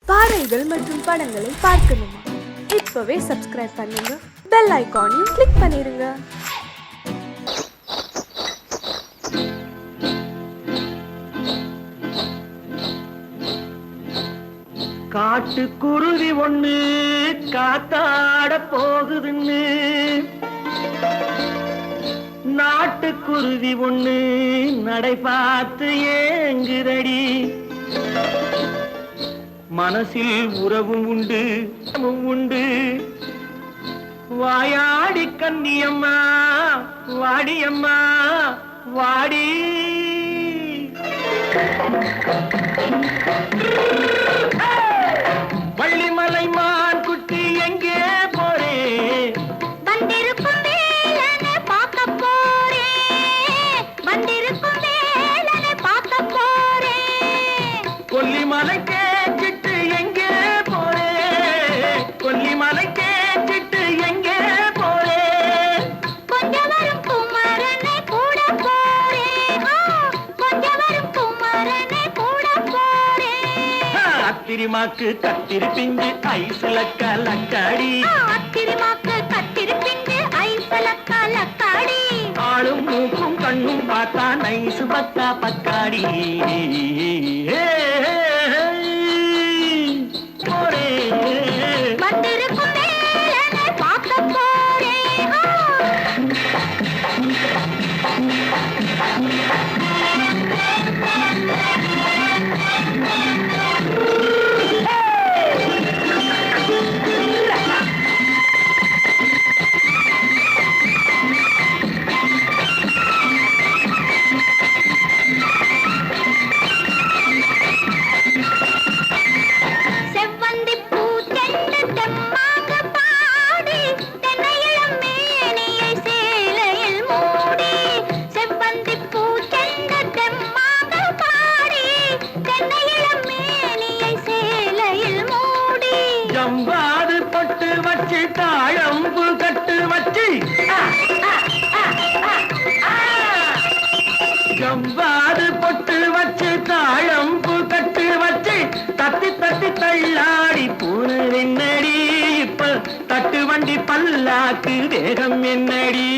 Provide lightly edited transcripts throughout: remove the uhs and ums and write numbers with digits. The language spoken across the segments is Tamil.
பாடல்கள் மற்றும் படங்களை பார்க்கணுமா? இப்பவே சப்ஸ்கிரைப் பண்ணுங்க, பெல் ஐகானையும் கிளிக் பண்ணிருங்க. காட்டுக்குருவி ஒண்ணு காத்தாட போகுதுன்னு நாட்டுக்குருவி ஒண்ணு நடை பார்த்து ஏங்குதடி. மனசில் உறவும் உண்டு உண்டு. வாயாடி கன்னியம்மா வாடியம்மா வாடி. வள்ளிமலை மான் குட்டி எங்கே போறே? வந்திருக்கும் வேலனை பார்க்க போறேன், வந்திருக்கும் வேலனை பார்க்க போறேன். கொல்லிமலை கேச்சிட்டு எங்கே போறே? கொல்லிமலை கேச்சிட்டு எங்கே போறே? கொஞ்சம் வரும் குமரனை கூட போறேன், கொஞ்சம் வரும் குமரனை கூட போறேன். அத்திரிமாக்கு கத்திரி பிஞ்சு ஐசுல கலக்காடி, அத்திரிமாக்கு கத்திரி பிஞ்சு ஐசுல கலக்காடி. ஆளும் மூக்கும் கண்ணும் பார்த்தா நைசு பக்கா பக்காடி. போரே வந்திருக்கும் வேலனை பார்க்க போறேன். செவ்வந்தி பூ செண்டு தெம்மாக பாடி, தென்னையிளம் மேனியை சேலையில் மூடி. செவ்வந்தி பூ செண்டு தெம்மாக பாடி, தென்னையிளம் மேனியை சேலையில் மூடி. ஜம்பாது பொட்டு வச்சு தாழம்பு கட்டு வச்சு, ஜம்பாது பொட்டு வச்சு தாழம்பு கட்டு வச்சு தத்தி தத்தி தள்ளாடி பூனு என்னடி. இப்ப தட்டு வண்டி பல்லாக்கு வேகம் என்னடி.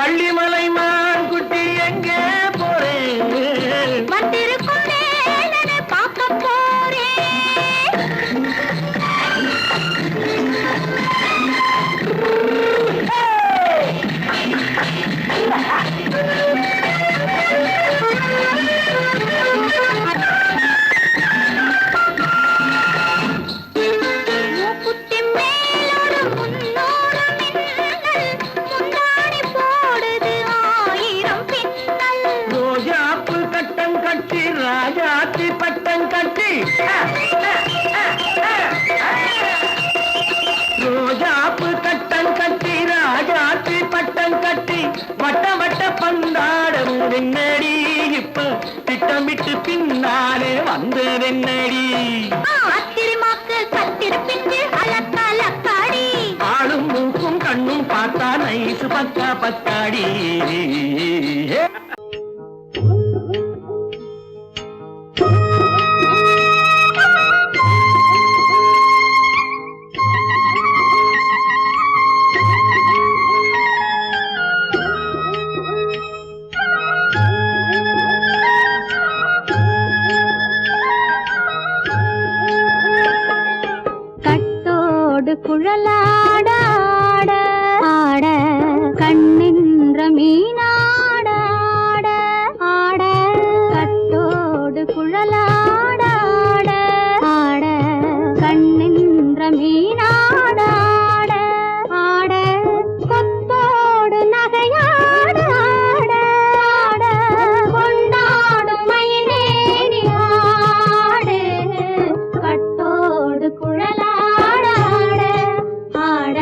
வள்ளிமலை மான் குட்டி எங்கே போறேன்? வந்திருக்கும் வேலனை பார்க்க போறேன். மூக்குத்தி மேலோடு முன்னோடு மின்னல், முந்தாணி போடுது ஆயிரம் பின்னல். ரோஜாப்பு கட்டம் கட்டி ராஜாத்தி பட்டம் கட்டி, ரோஜாப்பு கட்டம் கட்டி ராஜாத்தி பட்டம் கட்டி வட்ட வட்ட பந்தாடம் என்னடி. இப்ப திட்டமிட்டு பின்னாலே வந்து என்னடி. அத்திரிமாக்கு கத்திரி பிஞ்சு அலக்காடி. ஆளும் மூக்கும் கண்ணும் பார்த்தா நைசு பக்கா பக்காடி. கட்டோடு குழலாட ஆட ஆட, கண்ணின்ற மீனாட ஆட ஆட. கட்டோடு குழலாட ஆட ஆட, கண்ணின்ற மீனாட ஆட ஆட. கொத்தோடு நகையாட ஆட ஆட, கொண்டாடும் மயிலேறி ஆடு. கட்டோடு குழலாட ஆட ஆட,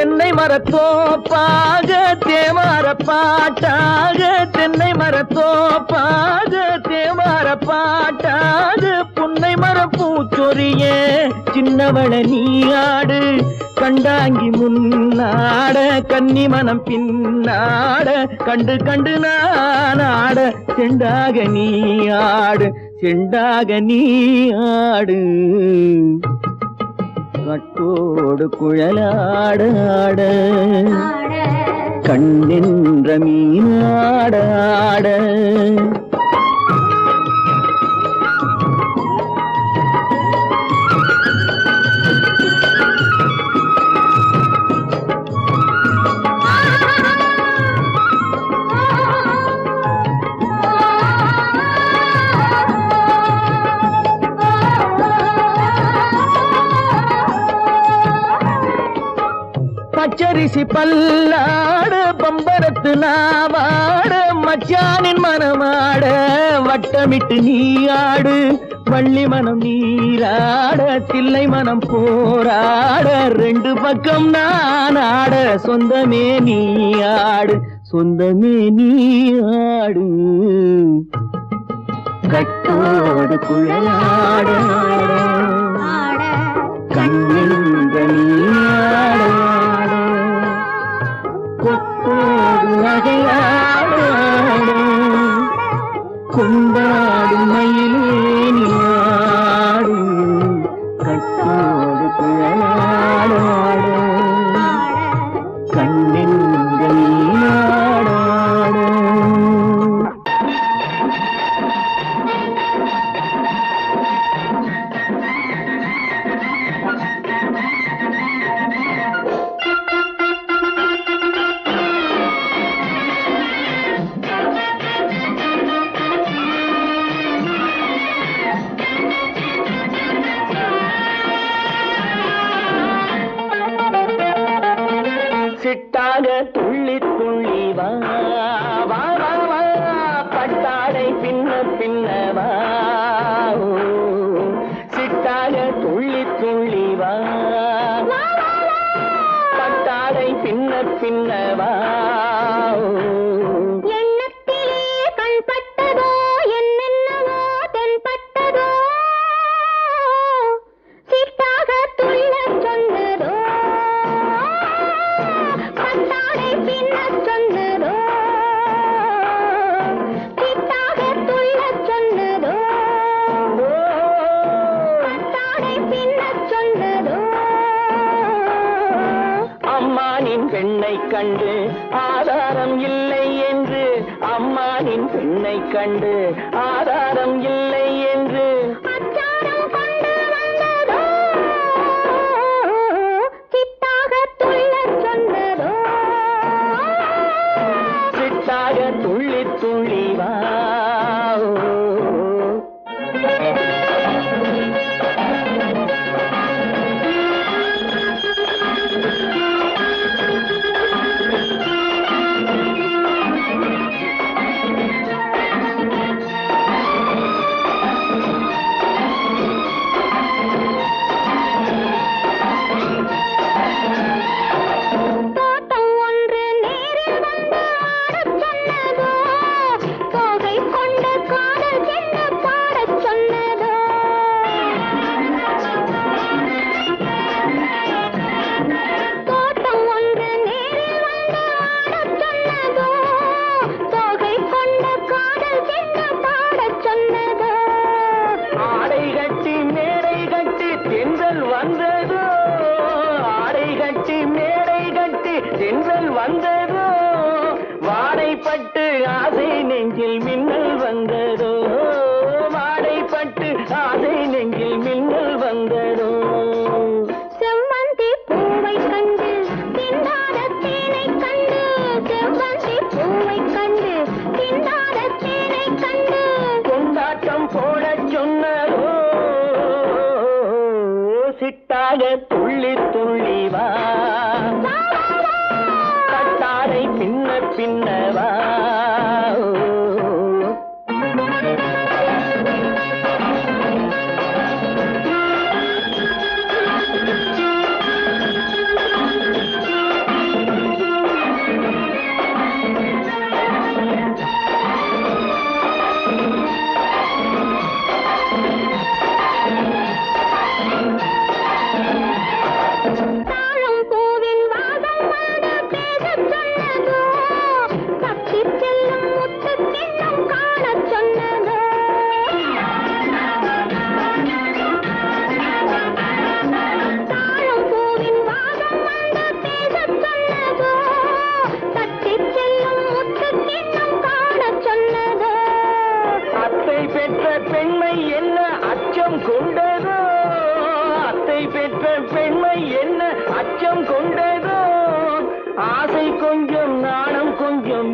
தென்னை மரத்தோப்பாக தேவார பாட்டாக தென்னை மரத்தோப்பாக தேவார பாட்டாக புன்னை மரப்பூச்சொரிய சின்னவள நீயாடு கண்டாங்கி முன்னாட கன்னி மனம் பின்னாட கண்டு கண்டு நானாட செண்டாக நீயாடு செண்டாக நீயாடு கட்டோடு குழலாடாட கண்ணின்ற மீனாடாட பச்சரிசி பல்லாட பம்பரத்து நாவாட மச்சானின் மனமாட வட்டமிட்டு நீயாடு வள்ளி மனம் நீராட தில்லை மனம் போராட ரெண்டு பக்கம் நானாட சொந்தமே நீயாடு சொந்தமே நீயாடு கட்டோடு குழலாட கண்ணின்ற நீயாட கொத்தோடு நகையாட கொண்டாடு மயிலேனியாடு கட்டோடு குழலாட கண்ணின்ற நீயாட சிட்டாக துள்ளி துள்ளி வா வா வா வா பட்டாடை பின்ன பின்ன வா சிட்டாக துள்ளி துள்ளி வா பட்டாடை பின்ன பின்ன வா எண்ணத்திலே கண்பட்டதோ என்னென்னவோ தென்பட்டதோ சிட்டாக துள்ள சொன்னதோ பட்டாடை பின்ன சொன்னதோ சிட்டாக துள்ள சொன்னதோ பட்டாடை பின்ன சொன்னதோ அம்மானின் பெண்ணை கண்டு ஆதாரம் இல்லை என்று அம்மானின் பெண்ணை கண்டு ஆதாரம் இல்லை என்று அச்சாரம் கொண்டு வந்ததோ சிட்டாக துள்ள சொன்னதோ சிட்டாக துள்ளி துள்ளி வா தோட்டம் ஒன்று நேரில் வந்து ஆடச் சொன்னதோ தோகை கொண்ட காதல் என்ன பாடச் சொன்னதோ தோட்டம் ஒன்று நேரில் வந்து ஆடச் சொன்னதோ தோகை கொண்ட காதல் என்ன பாடச் சொன்னதோ ஆடை கட்டி மேடை கட்டி தென்றல் வந்ததோ ஆடை கட்டி மேடை கட்டி தென்றல் வந்ததோ வாடைப்பட்டு ஆசை நெஞ்சில் மின்னல் வந்ததோ வாடைப்பட்டு ஆசை நெஞ்சில் மின்னல் வந்ததோ செவ்வந்தி பூவை கண்டு திண்டாத தேனை கண்டு செவ்வந்தி பூவை கண்டு திண்டாத தேனை கண்டு கொண்டாட்டம் போடச் சொன்னதோ சிட்டாக துள்ளி துள்ளி வா கட்டாடை பின்ன பின்ன வா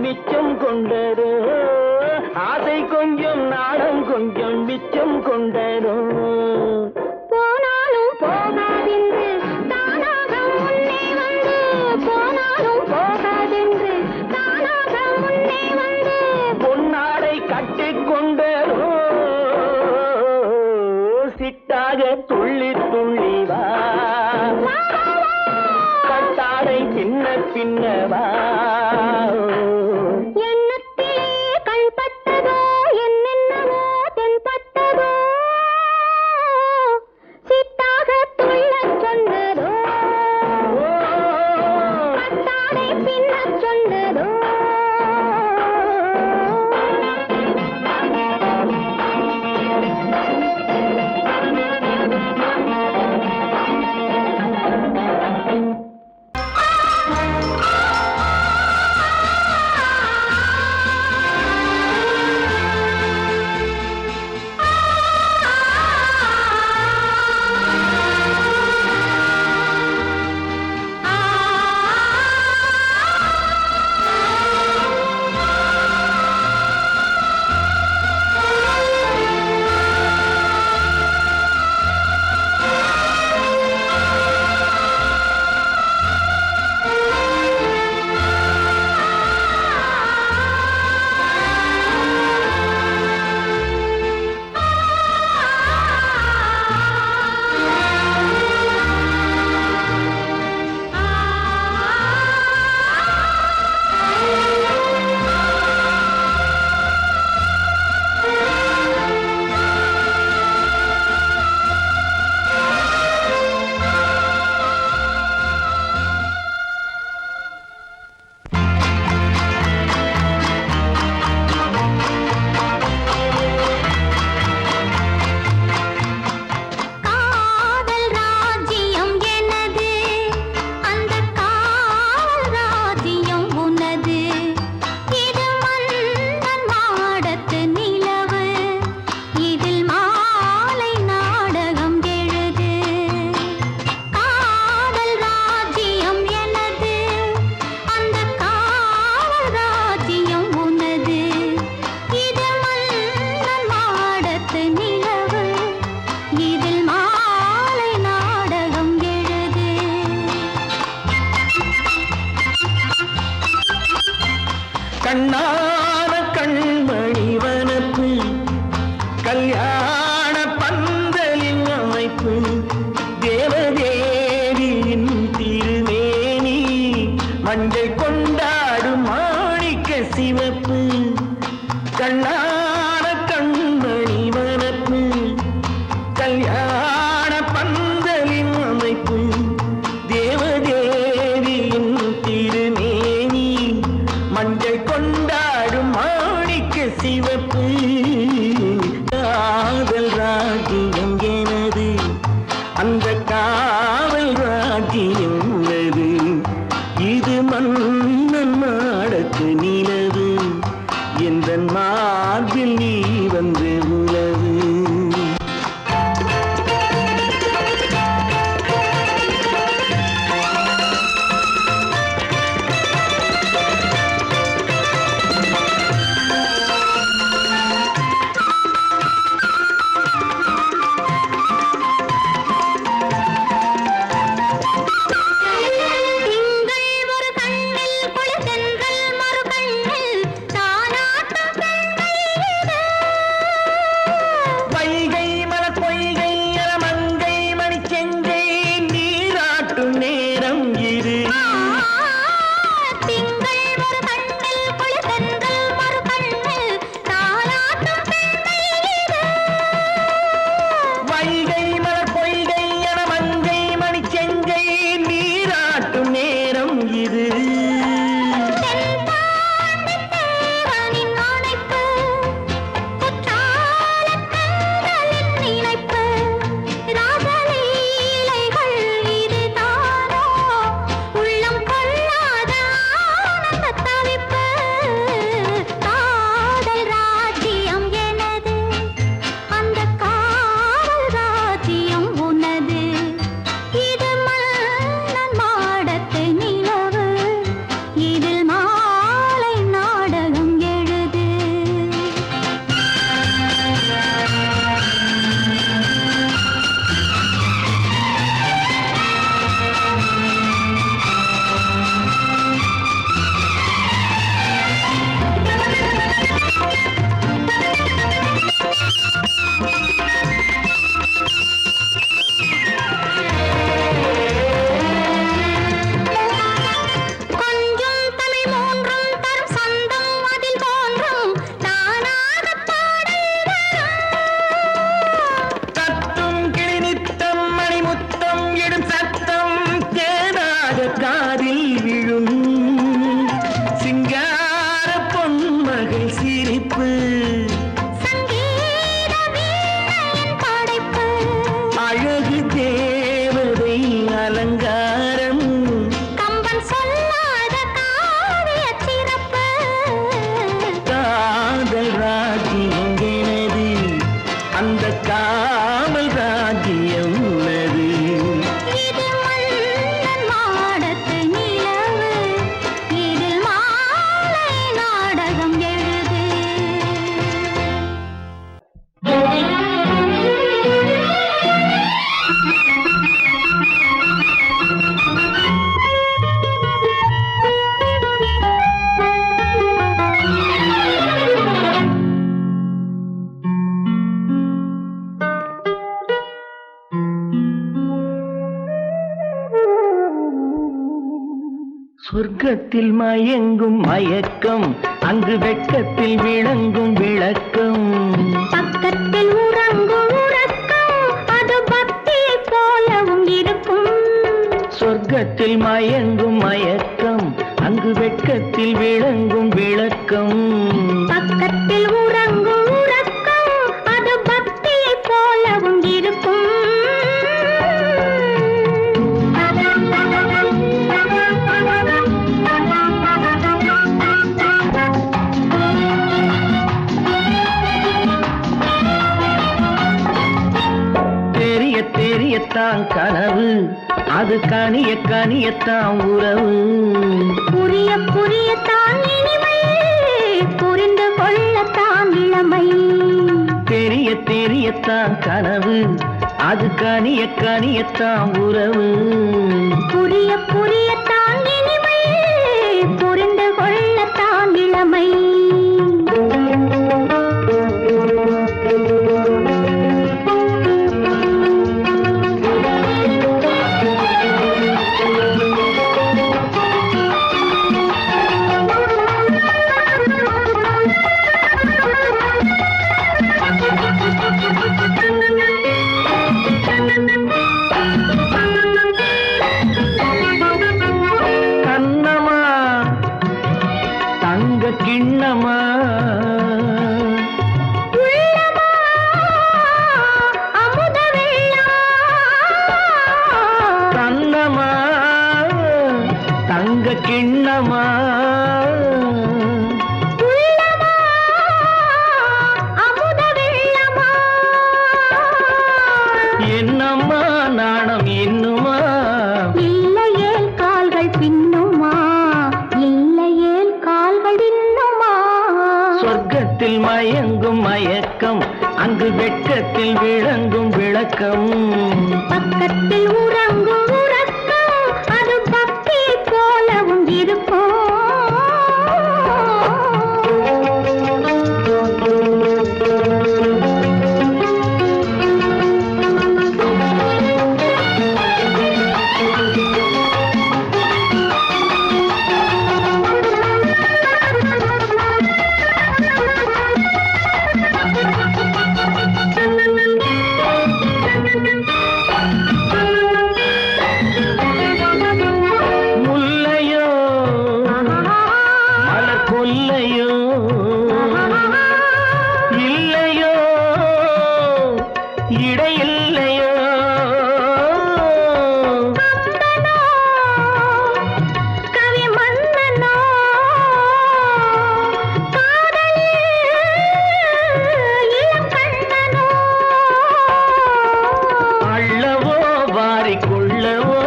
மிச்சம் கொண்டதோ ஆசை கொஞ்சம் நாணம் கொஞ்சம் மிச்சம் கொண்டதோ போனாலும் போகாதென்று தானாக முன்னே வந்து போனாலும் போகாதென்று தானாக முன்னே வந்து பொன்னாடை கட்டிக்கொண்டதோ சிட்டாக துள்ளி துள்ளி வா கட்டாடை பின்ன பின்னவா எண்ணத்திலே கண்பட்டதோ என்னென்னவோ தென்பட்டதோ சிட்டாக துள்ளச் சொன்னதோ கட்டாடை பின்னச் சொன்னதோ கண்ணான கண்மணி வனப்பு கல்யாண பந்தலின் அமைப்பு தேவதேவியின் திருமேனி மஞ்சள் கொண்டாடும் மாணிக்க சிவப்பு கண்ணான கண்மணி வனப்பு கல்யாண பந்தலின் அமைப்பு தேவதேவியின் திருமேனி மஞ்சள் கொண்டாடும் மாணிக்க சிவப்பு காதல் ராஜ்யம் எனது அந்த காவல் ராஜ்யம் உள்ளது இது மன்னன் நாடத்து நிலவு எந்த மார்பில் நீ வந்து உலவு சொர்க்கத்தில் மயங்கும் மயக்கம், அங்கு வெட்கத்தில் விளங்கும் விளக்கம். பக்கத்தில் உறங்கும் உறக்கம், அது பக்தியை போலவும் இருக்கும். சொர்க்கத்தில் மயங்கும் மயக்கம், அங்கு வெட்கத்தில் விளங்கும் விளக்கம். பக்கத்தில் உறங்கும் உறக்கம், அது பக்தியை போலவும் இருக்கும். தெரிய தெரியத்தான் கனவு, அது கனிய கனியத்தான் உறவு. புரிய புரியத்தான் இனிமை, புரிந்து கொள்ளத்தான் இளமை. தெரிய தெரியத்தான் கனவு, அது கனிய கனியத்தான் உறவு. புரிய புரியத்தான் இனிமை, புரிந்து கொள்ளத்தான் இளமை. கண்ணமா தங்க கிண்ணமா, உள்ளமா அமுத வெள்ளம். கண்ணமா தங்க கிண்ணமா, உள்ளமா அமுத வெள்ளமா. என்னம்மா நாணம் இன்னுமா, இல்லையேல் கால்கள் பின்னுமா, இல்லையேல் கால்கள் இன்னுமா. சொர்க்கத்தில் மயங்கும் மயக்கம், அங்கு வெட்கத்தில் விளங்கும் விளக்கம். பக்கத்தில் உறங்கும் உறக்கம், அது பக்தியை போலவும் இருக்கும். முல்லையோ மலர் கொல்லையோ, இல்லையோ இடையில்லையோ. கம்பனோ, கவி மன்னனோ, காதலில் இளம் கண்ணனோ. அள்ளவோ வாரிக்கொள்ளவோ,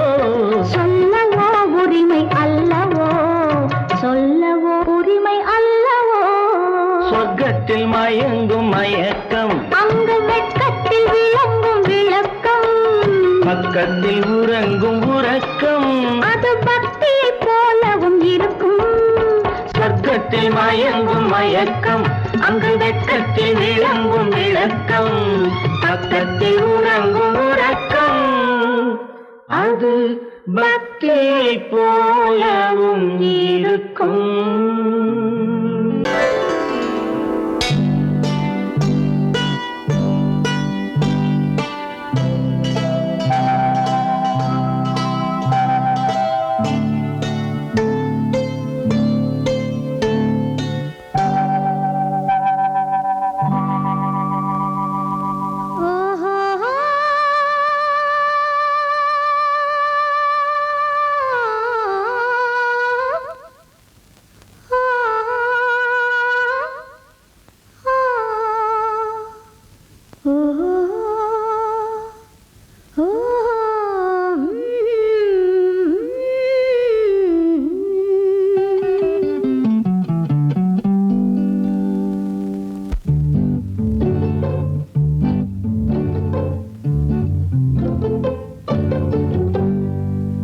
சொல்லவோ உரிமை அல்லவோ, சொல்லவோ உரிமை அல்லவோ. சொர்க்கத்தில் மயங்கும் மயக்கம், அங்கு வெட்கத்தில் விளங்கும் விளக்கம். பக்கத்தில் உறங்கும் உறக்கம். அது பக்தியை போலவும் இருக்கும். சொர்க்கத்தில் மயங்கும் மயக்கம், அங்கு வெட்கத்தில் விளங்கும் விளக்கம். பக்கத்தில் உறங்கும் உறக்கம், அது பக்தியை போலவும் இருக்கும். ஓஹோ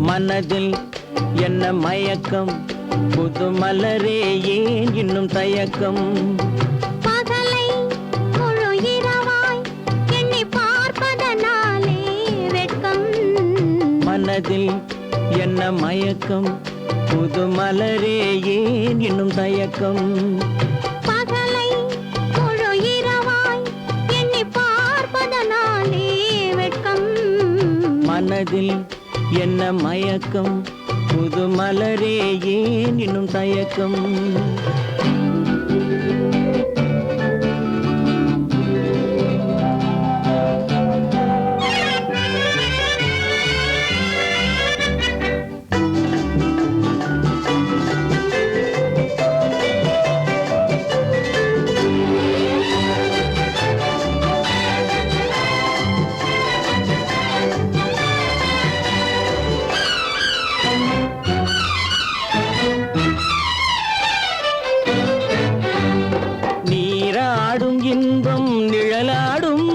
மனதில் என்ன மயக்கம், புது மலரே ஏன் இன்னும் தயக்கம். பகலை முழு இரவாய் எண்ணி பார்ப்பதனாலே வெட்கம். மனதில் என்ன மயக்கம், புது மலரே ஏன் இன்னும் தயக்கம் பகலை முழு இரவாய் எண்ணி பார்ப்பதனாலே வெட்கம் மனதில் என்ன மயக்கம் புது மலரே ஏன் இன்னும் தயக்கம் இன்பம் நிழலாடும்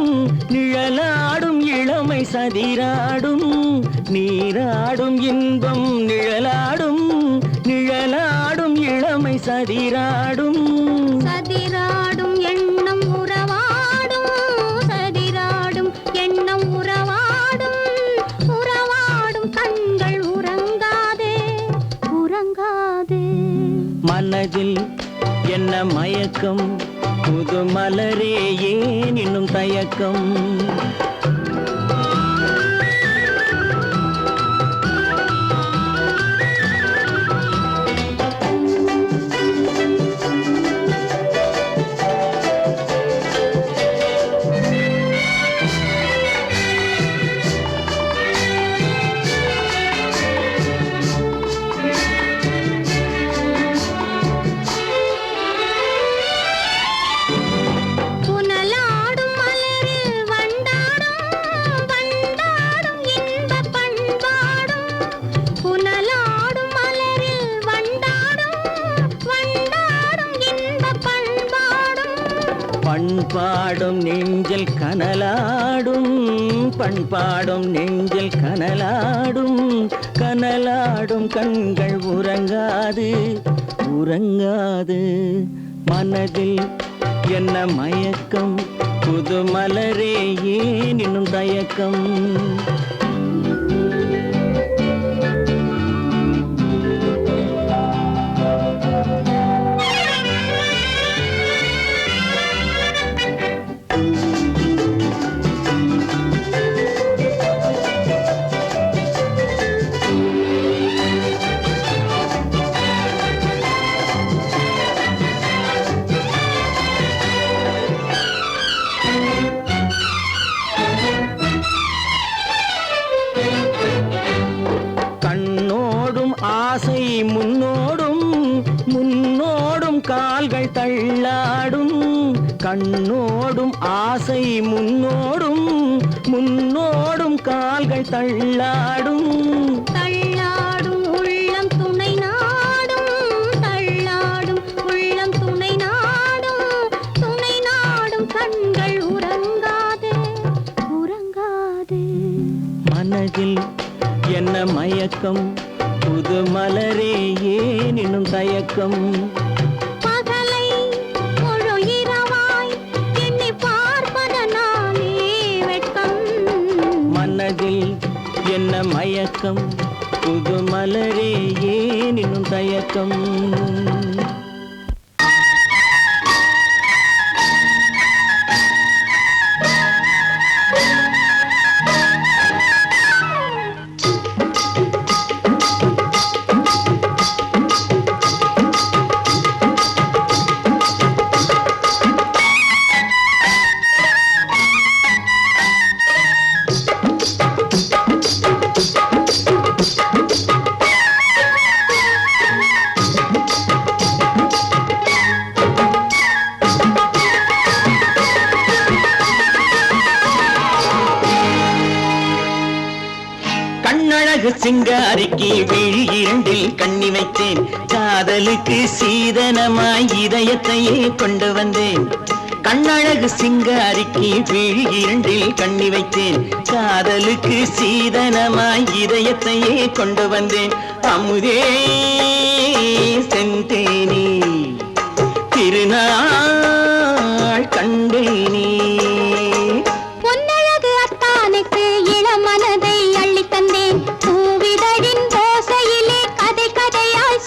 நிழலாடும் இளமை சதிராடும் நீராடும் இன்பம் நிழலாடும் நிழலாடும் இளமை சதிராடும் சதிராடும் எண்ணம் உறவாடும் சதிராடும் எண்ணம் உறவாடும் உறவாடும் கண்கள் உறங்காதே உறங்காதே மனதில் என்ன மயக்கம் புது மலரே ஏன் இன்னும் தயக்கம் பண்பாடும் நெஞ்சில் கனலாடும் பண்பாடும் நெஞ்சில் கனலாடும் கனலாடும் கண்கள் உறங்காது உறங்காது மனதில் என்ன மயக்கம் புது மலரே ஏன் இன்னும் தயக்கம் ஆசை முன்னோடும் முன்னோடும் கால்கள் தள்ளாடும் கண்ணோடும் ஆசை முன்னோடும் முன்னோடும் கால்கள் தள்ளாடும் தள்ளாடும் உள்ளம் துணை நாடும் தள்ளாடும் உள்ளம் துணை நாடும் கண்கள் உறங்காதே உறங்காதே மனதில் என்ன மயக்கம் புது மலரே ஏன் இன்னும் தயக்கம் பகலை முழு இரவாய் எண்ணி பார்ப்பதனாலே வெட்கம் மனதில் என்ன மயக்கம் புது மலரே ஏன் இன்னும் தயக்கம் சிங்காரிக்கு விழி இரண்டில் கண்ணி வைத்தேன் காதலுக்கு சீதனமாய் இதயத்தையே கொண்டு வந்தேன் கண்ணழகு சிங்காரிக்கு விழி இரண்டில் கண்ணி வைத்தேன் காதலுக்கு சீதனமாய் இதயத்தையே கொண்டு வந்தேன் அமுதே செந்தேனே திருநாள் கண்டேனே பொன்னழகு அத்தானுக்கு இளமனதை அள்ளி தந்தேன் பூவிதழின் ஓசையிலே கதை கதையாய்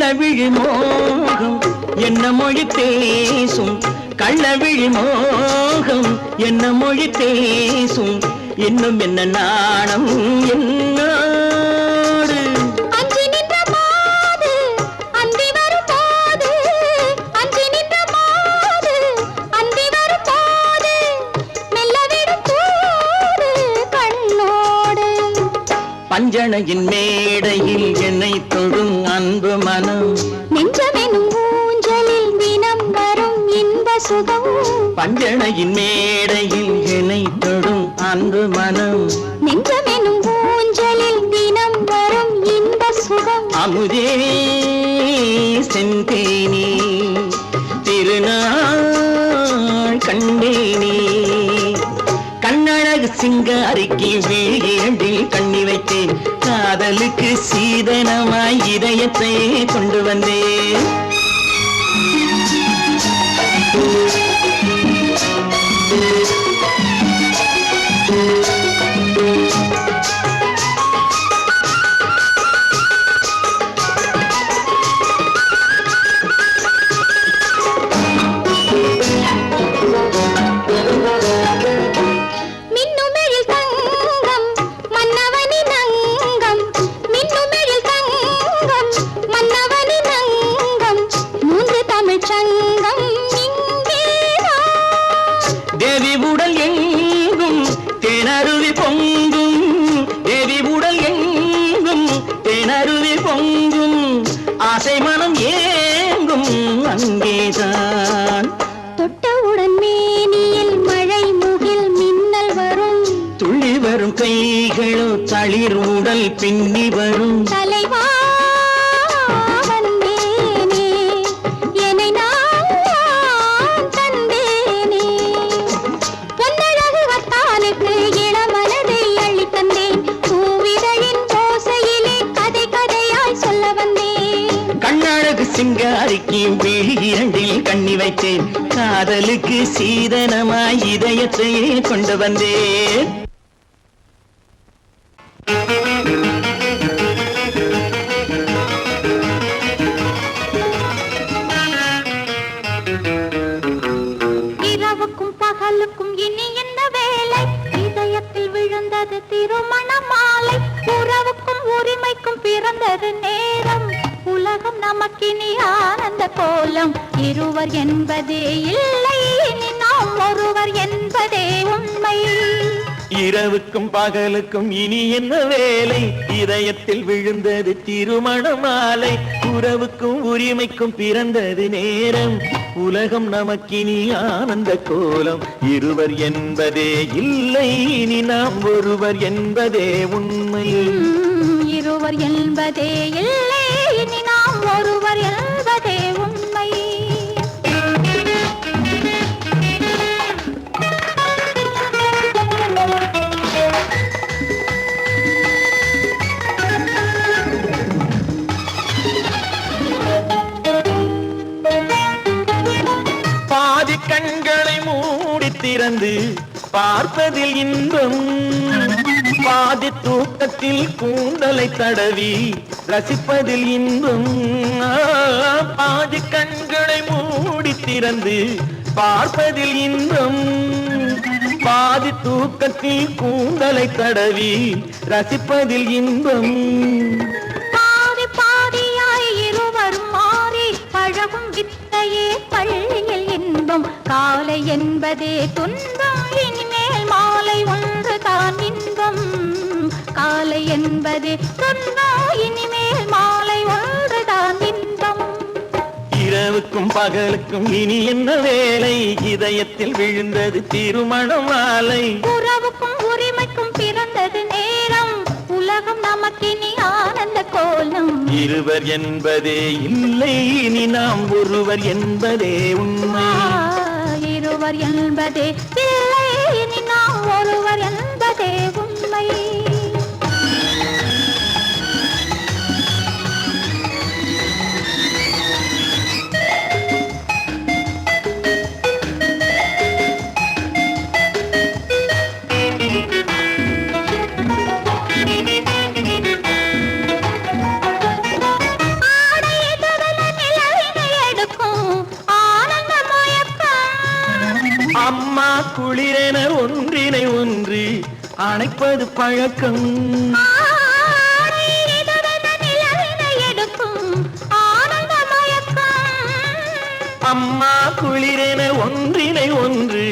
கள்ளவிழி மோகம் என்ன மொழி பேசும், கள்ளவிழி மோகம் என்ன மொழி பேசும், இன்னும் என்ன நாணம் என்னோடு. அஞ்சி நின்ற மாது அந்தி வரும் போது, அஞ்சி நின்ற மாது அந்தி வரும் போது, மெல்ல விடும் போது கண்ணோடு. பஞ்சணையின் மேடையில் என்னை தொடும் அன்பு மனம், நெஞ்சமெனும் ஊஞ்சலில் தினம் வரும் இன்ப சுகம். பஞ்சணையின் மேடையில் என்னை தொடும் அன்பு மனம், நெஞ்சமெனும் ஊஞ்சலில் தினம் வரும் இன்ப சுகம். அமுதே செந்தேனே திருநாள் கண்டேனே, கண்ணழகு சிங்காரிக்கு வீழிரண்டில் கண்ணி வைத்தேன், காதலுக்கு சீதனமாய் இதயத்தை கொண்டு வந்தேன். மின்னுமெழில் தங்கம் மன்னவனின் அங்கம், மின்னுமெழில் தங்கம் மன்னவனின் அங்கம், மூன்று தமிழ்ச் சங்கம் இங்கேதான். தேவி உடல் எங்கும் தேனருவி பொங்கும், தேவி உடல் எங்கும் தேனருவி பொங்கும், ஆசை மனம் ஏங்கும் அங்கேதான். தொட்டவுடன் மேனியில் மழை முகில் மின்னல் வரும், துள்ளி வரும் கைகளோ தளிர் உடல் பின்னி வரும். தலைவா வந்தேனே, என்னை நான் தந்தேனே. பொன்னழகு வத்தானுக்கு இளமனதை அள்ளித் தந்தேன், பூவிதழின் ஓசையிலே கதை கதையாய் சொல்ல வந்தேன். கண்ணழகு சிங்காரிக்கு விழி இரண்டில் கண்ணி வைத்தேன், காதலுக்கு சீதனமாய் இதயத்தையே கொண்டு வந்தேன். இரவுக்கும் பகலுக்கும் இனி என்ன வேலை, இதயத்தில் விழுந்தது திருமண மாலை. உறவுக்கும் உரிமைக்கும் பிறந்தது நேரம், உலகம் நமக்கினி ஆனந்த கோலம். இருவர் என்பதே இல்லை, இனி நாம் ஒருவர் என்பதே உண்மை. இரவுக்கும் பகலுக்கும் இனி என்ன வேலை, இதயத்தில் விழுந்தது திருமண மாலை. உறவுக்கும் உரிமைக்கும் பிறந்தது நேரம், உலகம் நமக்கினி ஆனந்த கோலம். இருவர் என்பதே இல்லை, இனி நாம் ஒருவர் என்பதே உண்மை. இருவர் என்பதே இல்லை, இனி நாம் ஒருவர் என்பதே உண்மை. பாதி கண்களை மூடி திறந்து பார்ப்பதில் இன்பம், பாதி தூக்கத்தில் கூந்தலை தடவி ரசிப்பதில் இன்பம். பாதி கண்களை மூடி திறந்து பார்ப்பதில் இன்பம், பாதி தூக்கத்தில் கூந்தலை தடவி ரசிப்பதில் இன்பம். பாதி பாதியாய் இருவரும் மாறி பழகும் வித்தையே பள்ளியில் இன்பம். காலை என்பதே துன்பம், இனிமேல் மாலை ஒன்று தான் இன்பம். காலை என்பதே துன்பம், இனிமேல் மாலை ஒன்று தான் இன்பம். இரவுக்கும் பகலுக்கும் இனி என்ன வேலை, இதயத்தில் விழுந்தது திருமண மாலை. உறவுக்கும் உரிமைக்கும் பிறந்தது நேரம், உலகம் நமக்கினி ஆனந்த கோலம். இருவர் என்பதே இல்லை, இனி நாம் ஒருவர் என்பதே உண்மை. இருவர் என்பதே இல்லை, இனி நாம் ஒருவர் என்பதே உண்மை. ஆடை எதுவரை அணைப்பது பழக்கம். ஆடை இதுவென நிலவினை எடுக்கும் ஆனந்த மயக்கம். அம்மா குளிரென ஒன்றினை ஒன்று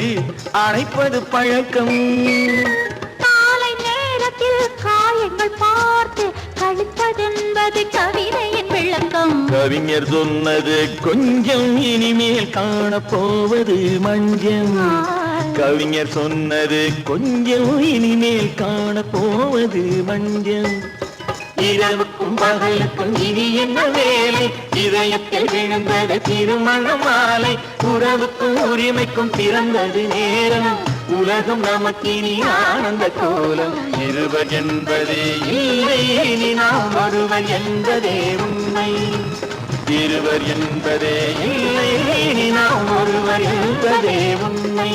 அணைப்பது பழக்கம். காலை நேரத்தில் காயங்கள் பார்த்து கழிப்பதென்பது கவிதையின் விளக்கம். கவிஞர் சொன்னது கொஞ்சம் இனிமேல் காணப்போவது மஞ்சம். கவிஞர் சொன்னது கொஞ்சம் இனிமேல் காணப்போவது மஞ்சம். இரவுக்கும் பகலுக்கும் இனி என்ன வேலை? இதயத்தில் விழுந்தது திருமண மாலை. உறவுக்கும் உரிமைக்கும் பிறந்தது நேரம். உலகம் நமக்கினி ஆனந்த கோலம். இருவர் என்பதே இல்லை, இனி நாம் ஒருவர் என்பதே உண்மை. இருவர் என்பதே இல்லை, இனி நாம் ஒருவர் என்பதே உண்மை.